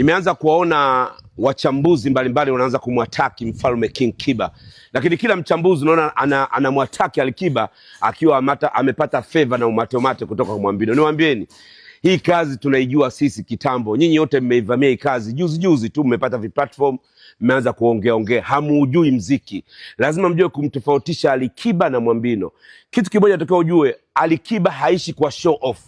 Nimeanza kuwaona wachambuzi mbalimbali wanaanza kumwataki mfalme King Kiba, lakini kila mchambuzi unaona anamwataki Alikiba akiwa amepata favor na umate kutoka kwa Mwambino. Niwaambieni, hii kazi tunaijua sisi kitambo. Nyinyi wote mmeivamia hii kazi juzi tu, mmepata viplatform, mmeanza kuongea, hamuujui mziki. Lazima mjue kumtofautisha Alikiba na Mwambino. Kitu kimoja nataka ujue, Alikiba haishi kwa show off.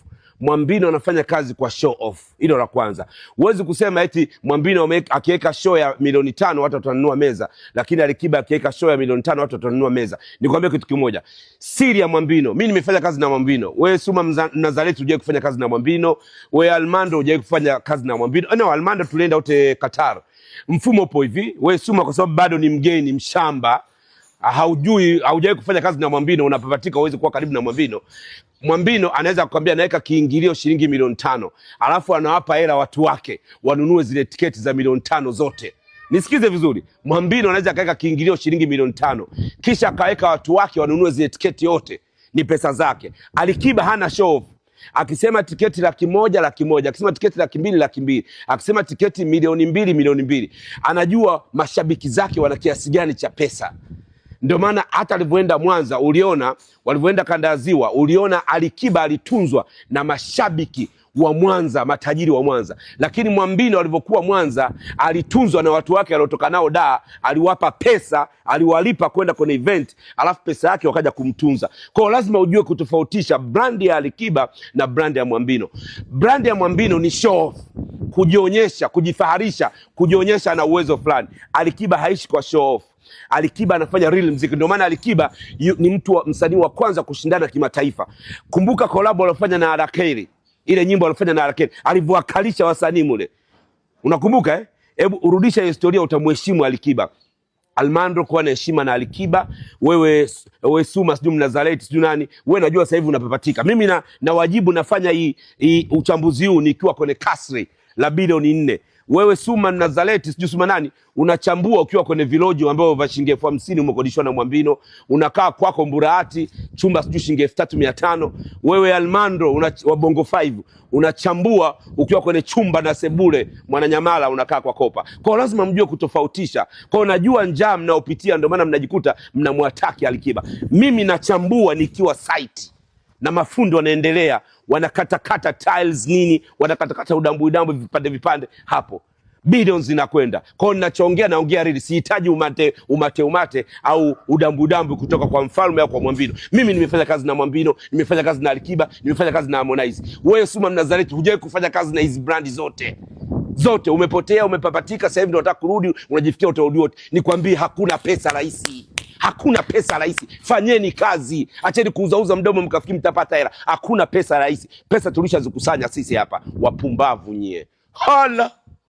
Mwambino anafanya kazi kwa show off. Hilo la kwanza. Huwezi kusema eti Mwambino akiweka show ya milioni 5 watu watanunua meza, lakini Alikiba akiweka show ya milioni 5 watu watanunua meza. Nikwambia kitu kimoja. Siri ya Mwambino, mimi nimefanya kazi na Mwambino. Wewe Suma Nazareti hujawahi kufanya kazi na Mwambino. Wewe Almando hujawahi kufanya kazi na Mwambino. No, Almando tulienda wote Qatar. Mfumo upo hivi. Wewe Suma kwa sababu bado ni mgeni, mshamba, haujawahi kufanya kazi na Mwambino, unapapatika uweze kuwa karibu na Mwambino. Mwambino anaweza kukwambia naweka kiingilio shilingi milioni 5, alafu anawapa hela watu wake wanunue zile tiketi za milioni 5 zote. Nisikize vizuri. Mwambino anaweza kaweka kiingilio shilingi milioni 5, kisha akaweka watu wake wanunue zile tiketi yote, ni pesa zake. Alikiba hana show off. Akisema tiketi 100,000, akisema tiketi 200,000, akisema tiketi milioni 2. Anajua mashabiki zake wana kiasi gani cha pesa. Ndio maana hata alivyoenda Mwanza uliona, walivyoenda Kanda ya Ziwa uliona Alikiba alitunzwa na mashabiki wa Mwanza, matajiri wa Mwanza. Lakini Mwambino alivyokuwa Mwanza alitunzwa na watu wake aliotoka nao Dar, aliwapa pesa, aliwalipa kwenda kwenye event, alafu pesa yake wakaja kumtunza. Kwa hiyo lazima ujue kutofautisha brand ya Alikiba na brand ya Mwambino. Brand ya Mwambino ni show off, kujionyesha, kujifaharisha, kujionyesha na uwezo fulani. Alikiba haishi kwa show off. Alikiba anafanya real muziki. Ndio maana Alikiba ni msanii wa kwanza kushindana kimataifa. Kumbuka collab alofanya na Arakeli. Ile nyimbo alofanya na Arakeli, alivyowakalisha wasanii mule. Unakumbuka eh? Hebu urudisha hiyo historia, utamheshimu Alikiba. Almando kwa na heshima na Alikiba. Wewe Suma sijui Nazareti sijui nani, wewe najua sasa hivi unapapatika. Mimi na wajibu nafanya hii uchambuzi huu nikiwa kwenye kasri la bilioni 4. Wewe Suma Nazareti sijui Suma nani, unachambua ukiwa kwenye viloji ambao vya shilingi 50,000 umekodishwa na Mwambino, unakaa kwako Mburahati chumba sijui shilingi 3,500. Wewe Almando wa Bongo 5 unachambua ukiwa kwenye chumba na sebule Mwananyamala, unakaa kwa Kopa. Kwa lazima mjue kutofautisha. Kwa najua njaa mnaopitia, ndio maana mnajikuta mnamwataki Alikiba. Mimi nachambua nikiwa site na mafundi wanaendelea, wanakatakata tiles nini, wanakatakata udambu vipande hapo. Billions zinakwenda. Kwa hiyo ninachoongea naongea real, sihitaji umate au udambu kutoka kwa mfalme au kwa Mwambino. Mimi nimefanya kazi na Mwambino, nimefanya kazi na Alikiba, nimefanya kazi na Harmonize. Wewe Suma Nazareti hujawahi kufanya kazi na hizi brand zote. Umepotea, umepapatika, sasa hivi ndio unataka kurudi, unajifikia utarudi wote. Nikwambie hakuna pesa rahisi. Hakuna pesa rahisi. Fanyeni kazi. Acheni kuuza mdomo mkafikiri mtapata hela. Hakuna pesa rahisi. Pesa tulishazikusanya sisi hapa. Wapumbavu nyie. Hala.